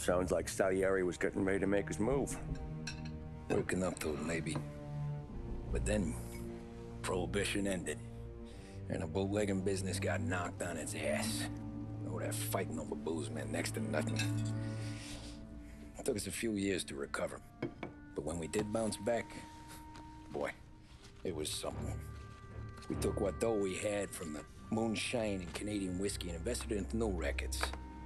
Sounds like Salieri was getting ready to make his move. Working up to it, maybe. But then, Prohibition ended. And the bootlegging business got knocked on its ass. Oh, that fighting over booze meant next to nothing. It took us a few years to recover. But when we did bounce back, boy, it was something. We took what dough we had from the moonshine and Canadian whiskey and invested it into new rackets.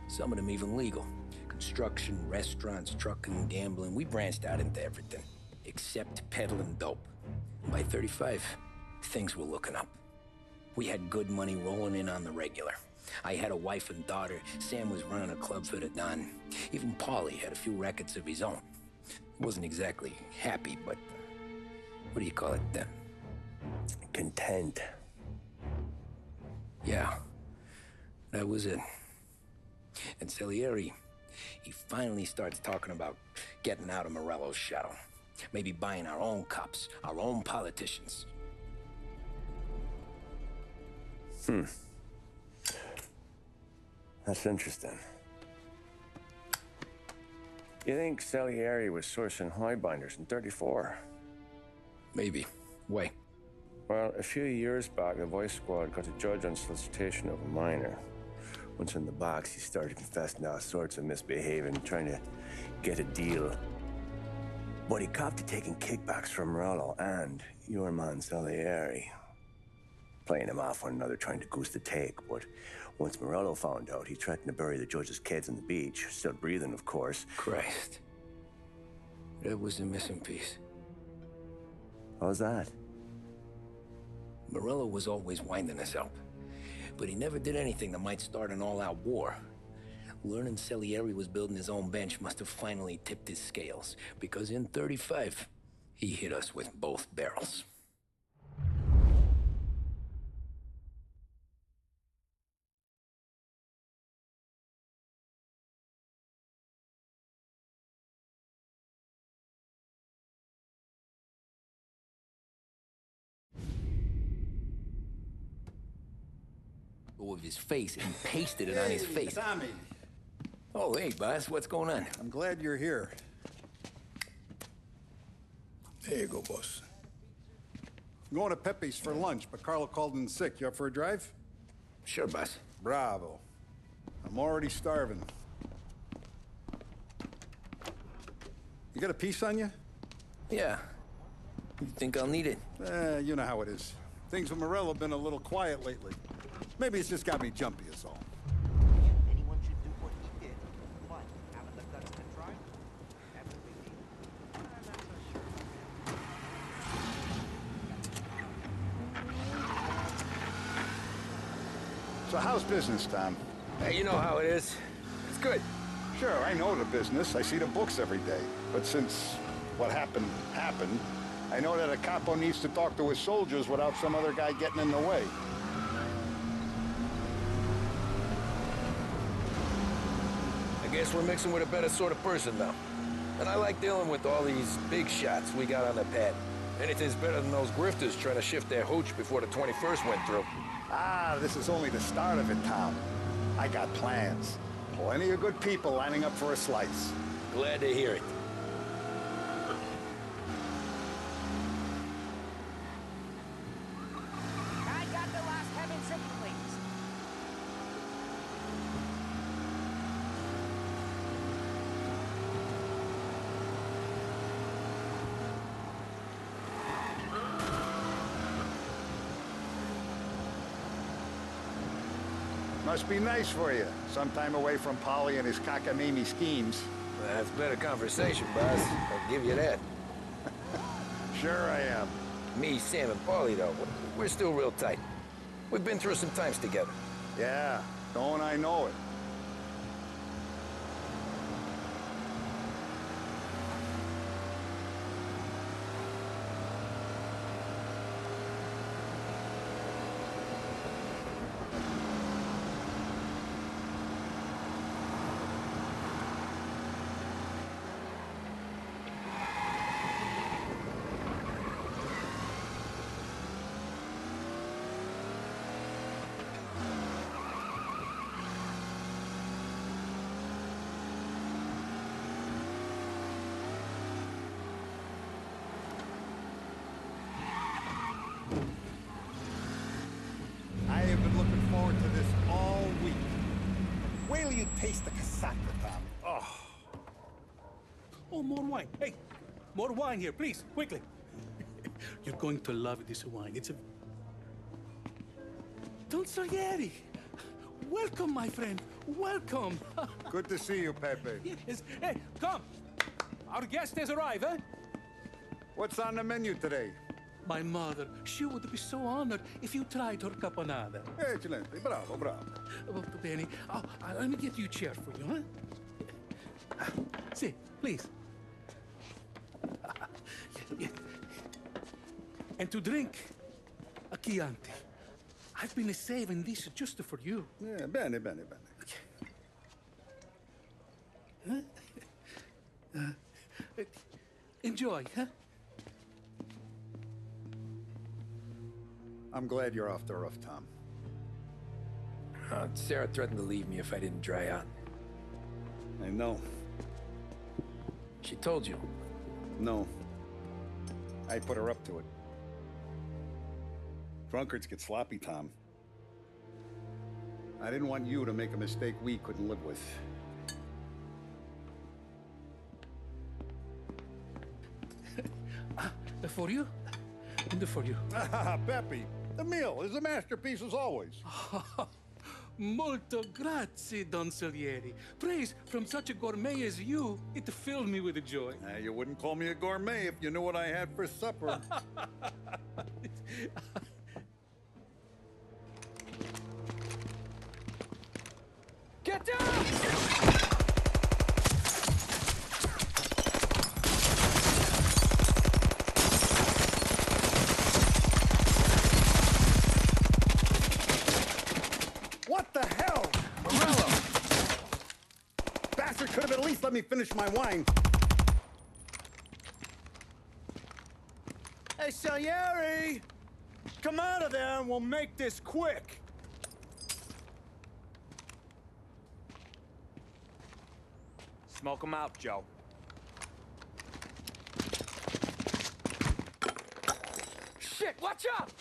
Some of them even legal. Construction, restaurants, trucking, gambling. We branched out into everything, except peddling dope. And by 35, things were looking up. We had good money rolling in on the regular. I had a wife and daughter. Sam was running a club for the Don. Even Paulie had a few rackets of his own. He wasn't exactly happy, but what do you call it then? Content. Yeah, that was it. And Salieri, he finally starts talking about getting out of Morello's shadow. Maybe buying our own cops, our own politicians. That's interesting. You think Salieri was sourcing highbinders in 34? Maybe. Why? Well, a few years back, the Vice Squad got a judge on solicitation of a minor. Once in the box, he started confessing all sorts of misbehaving, trying to get a deal. But he copped to taking kickbacks from Morello and your man Salieri. Playing him off one another, trying to goose the take. But once Morello found out, he threatened to bury the judge's kids on the beach. Still breathing, of course. Christ. That was the missing piece. How's that? Morello was always winding us up. But he never did anything that might start an all-out war. Learning Salieri was building his own bench must have finally tipped his scales. Because in 35, he hit us with both barrels. Of his face and pasted it on his face. Tommy. Oh, hey, boss, what's going on? I'm glad you're here. There you go, boss. I'm going to Pepe's for lunch, but Carlo called in sick. You up for a drive? Sure, boss. Bravo. I'm already starving. You got a piece on you? Yeah. You think I'll need it? You know how it is. Things with Morello have been a little quiet lately. Maybe it's just got me jumpy, is all. Anyone should do what he did, but having the guts to try, that's a big deal. I'm not so sure. So how's business, Tom? Hey, you know how it is. It's good. Sure, I know the business. I see the books every day. But since what happened, I know that a capo needs to talk to his soldiers without some other guy getting in the way. I guess we're mixing with a better sort of person now. And I like dealing with all these big shots we got on the pad. Anything's better than those grifters trying to shift their hooch before the 21st went through. Ah, this is only the start of it, Tom. I got plans. Plenty of good people lining up for a slice. Glad to hear it. I got the last heaven triple, please. Must be nice for you. Some time away from Polly and his cockamamie schemes. That's better conversation, boss. I'll give you that. Sure I am. Me, Sam, and Paulie, though, we're still real tight. We've been through some times together. Yeah, don't I know it. you taste the casaca, Tom. Oh. Oh, more wine. Hey, more wine here, please, quickly. You're going to love this wine. It's a... Don Salieri! Welcome, my friend. Welcome. Good to see you, Pepe. Yes. Hey, come. Our guest has arrived, eh? What's on the menu today? My mother, she would be so honored if you tried her caponata. Excellent. Bravo, bravo. Molto bene. Oh, let me get you a chair for you, huh? Sit, please. And to drink, a Chianti. I've been saving this just for you. Yeah, bene, bene, bene. Enjoy, huh? I'm glad you're off the roof, Tom. Sarah threatened to leave me if I didn't dry out. I know. She told you. No. I put her up to it. Drunkards get sloppy, Tom. I didn't want you to make a mistake we couldn't live with. For you? And for you. Ah, Pepe, the meal is a masterpiece as always. Molto grazie, Don Salieri. Praise from such a gourmet as you, it filled me with joy. You wouldn't call me a gourmet if you knew what I had for supper. Get down! What the hell? Morello! Bastard could have at least let me finish my wine. Hey, Salieri! Come out of there and we'll make this quick. Smoke 'em out, Joe. Shit, watch out!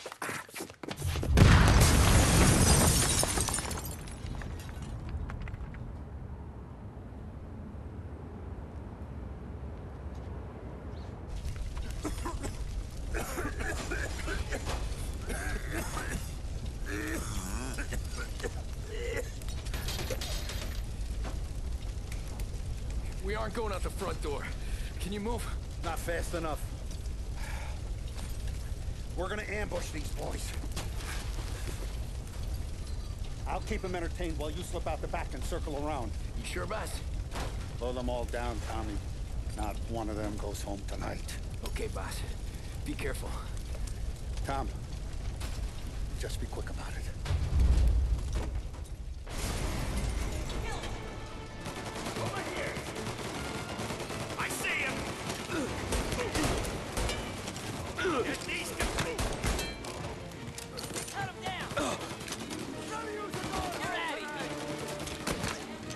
We aren't going out the front door. Can you move? Not fast enough. We're gonna ambush these boys. I'll keep them entertained while you slip out the back and circle around. You sure, boss? Blow them all down, Tommy. Not one of them goes home tonight. Okay, boss. Be careful. Tom, just be quick about it.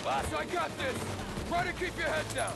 Boss, I got this! Try to keep your head down!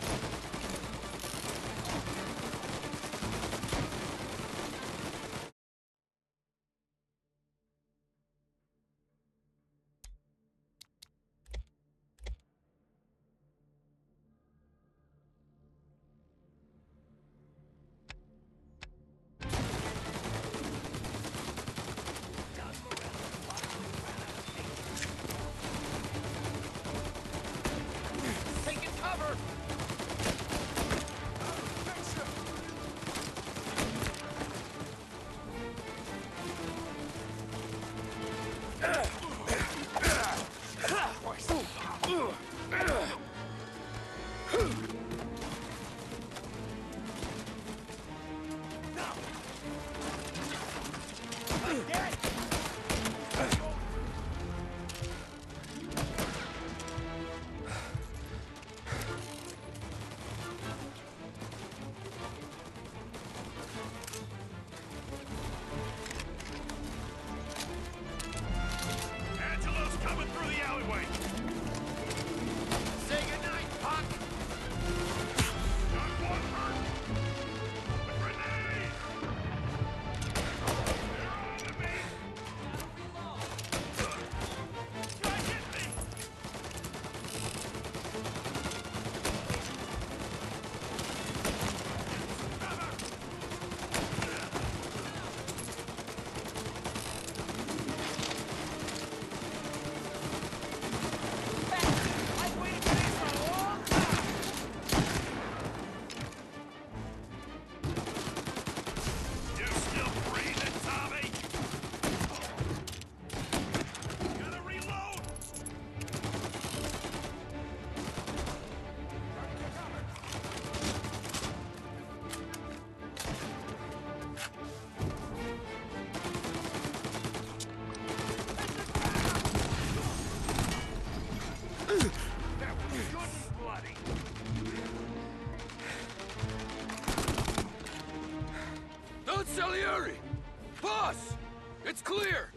It's clear!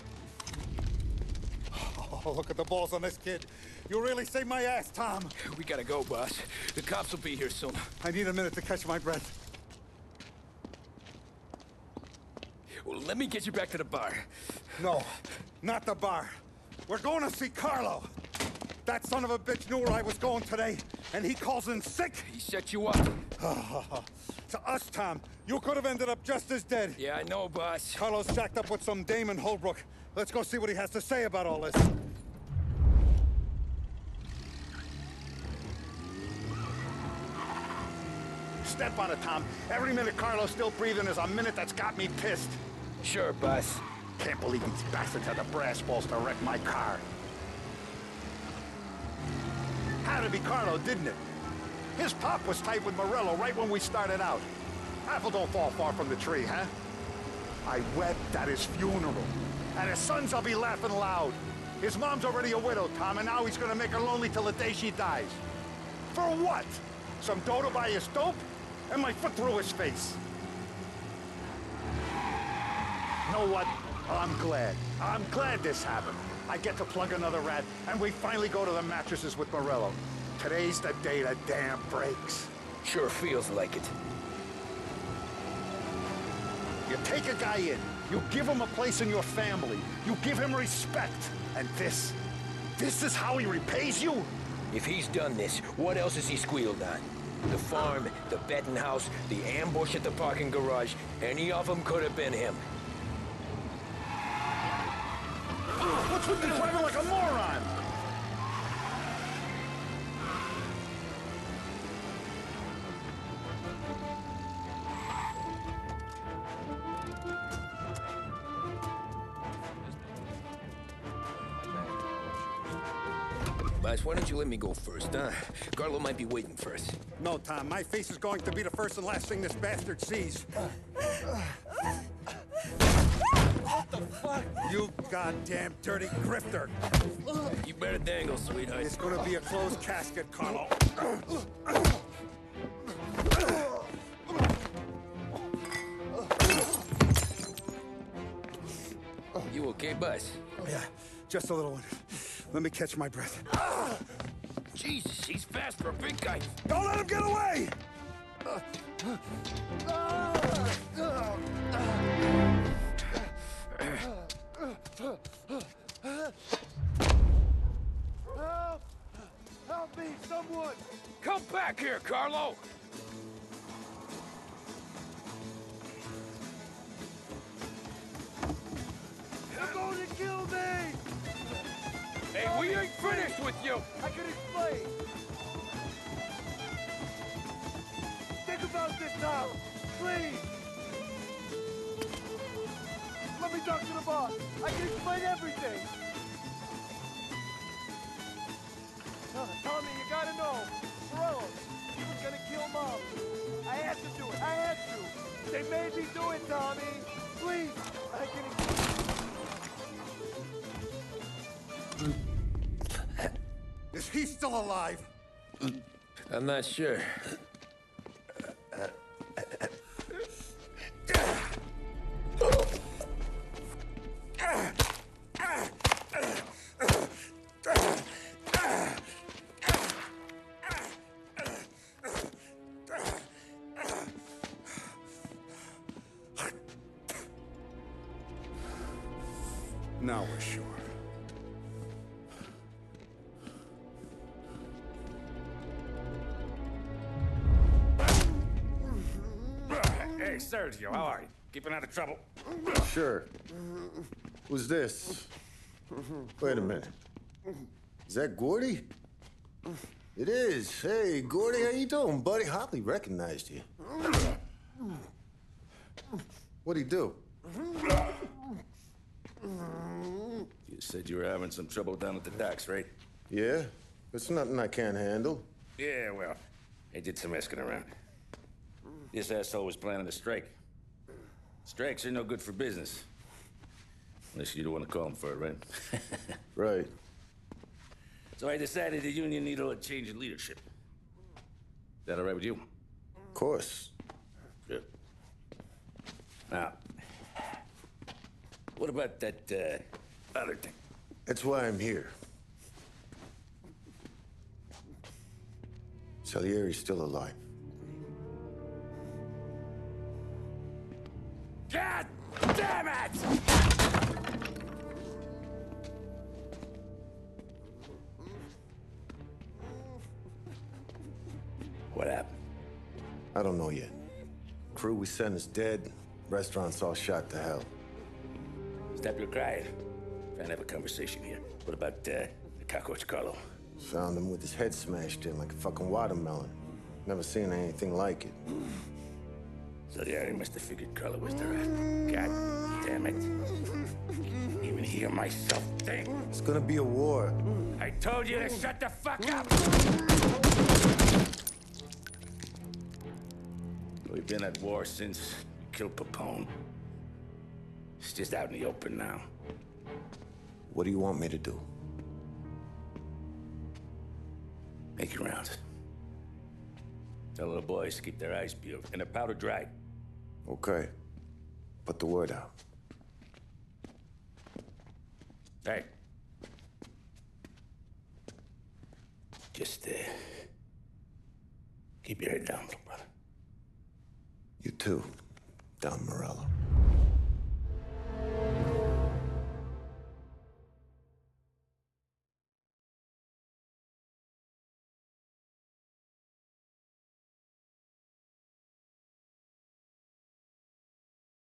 Oh, look at the balls on this kid. You really saved my ass, Tom. We gotta go, boss. The cops will be here soon. I need a minute to catch my breath. Well, let me get you back to the bar. No, not the bar. We're going to see Carlo. That son of a bitch knew where I was going today, and he calls in sick. He set you up. To us, Tom, you could have ended up just as dead. Yeah, I know, boss. Carlo's shacked up with some dame in Holbrook. Let's go see what he has to say about all this. Step on it, Tom. Every minute Carlo's still breathing is a minute that's got me pissed. Sure, boss. Can't believe these bastards had the brass balls to wreck my car. Had to be Carlo, didn't it? His pop was tight with Morello right when we started out. Apple don't fall far from the tree, huh? I wept at his funeral. At his sons, I'll be laughing loud. His mom's already a widow, Tom, and now he's gonna make her lonely till the day she dies. For what? Some dough to buy his dope? And my foot through his face. You know what? I'm glad. I'm glad this happened. I get to plug another rat, and we finally go to the mattresses with Morello. Today's the day the dam breaks. Sure feels like it. You take a guy in, you give him a place in your family, you give him respect, and this is how he repays you? If he's done this, what else has he squealed on? The farm, the betting house, the ambush at the parking garage, any of them could have been him. What's with you driving like a moron? Boss, why don't you let me go first, huh? Carlo might be waiting for us. No, Tom, my face is going to be the first and last thing this bastard sees. What the fuck? You goddamn dirty grifter. You better dangle, sweetheart. It's gonna be a closed casket, Carlo. You okay, boss? Yeah, just a little one. Let me catch my breath. Jesus, he's fast for a big guy. Don't let him get away! Help! Help me, someone! Come back here, Carlo! They're going to kill me! Hey, we ain't finished with you! I can explain. Think about this now, please. Let me talk to the boss. I can explain everything. Tommy, you gotta know. Bro, he was gonna kill Mom. I had to do it. I had to. They made me do it, Tommy. Please, I can explain. Is he still alive? I'm not sure. Now we're sure. Hey, Sergio, how are you? Keeping out of trouble? Sure. Who's this? Wait a minute. Is that Gordy? It is. Hey, Gordy, how you doing, buddy? Hardly recognized you. What'd he do? You said you were having some trouble down at the docks, right? Yeah? It's nothing I can't handle. Yeah, well, I did some asking around. This asshole was planning a strike. Strikes are no good for business. Unless you don't want to call him for it, right? Right. So I decided the union needed a change in leadership. Is that all right with you? Of course. Good. Now, What about that, other thing? That's why I'm here. Salieri's still alive. God damn it! What happened? I don't know yet. Crew we sent is dead. Restaurant's all shot to hell. Stop your crying. Trying to have a conversation here. What about, the cockroach Carlo? Found him with his head smashed in like a fucking watermelon. Never seen anything like it. So the area must have figured Carlo was the rat. God damn it. Can't even hear myself think. It's gonna be a war. I told you to shut the fuck up! We've been at war since we killed Papone. It's just out in the open now. What do you want me to do? Make your rounds. Tell little boys to keep their eyes peeled and their powder dry. Okay. Put the word out. Hey. Just, keep your head down, little brother. You too, Don Morello.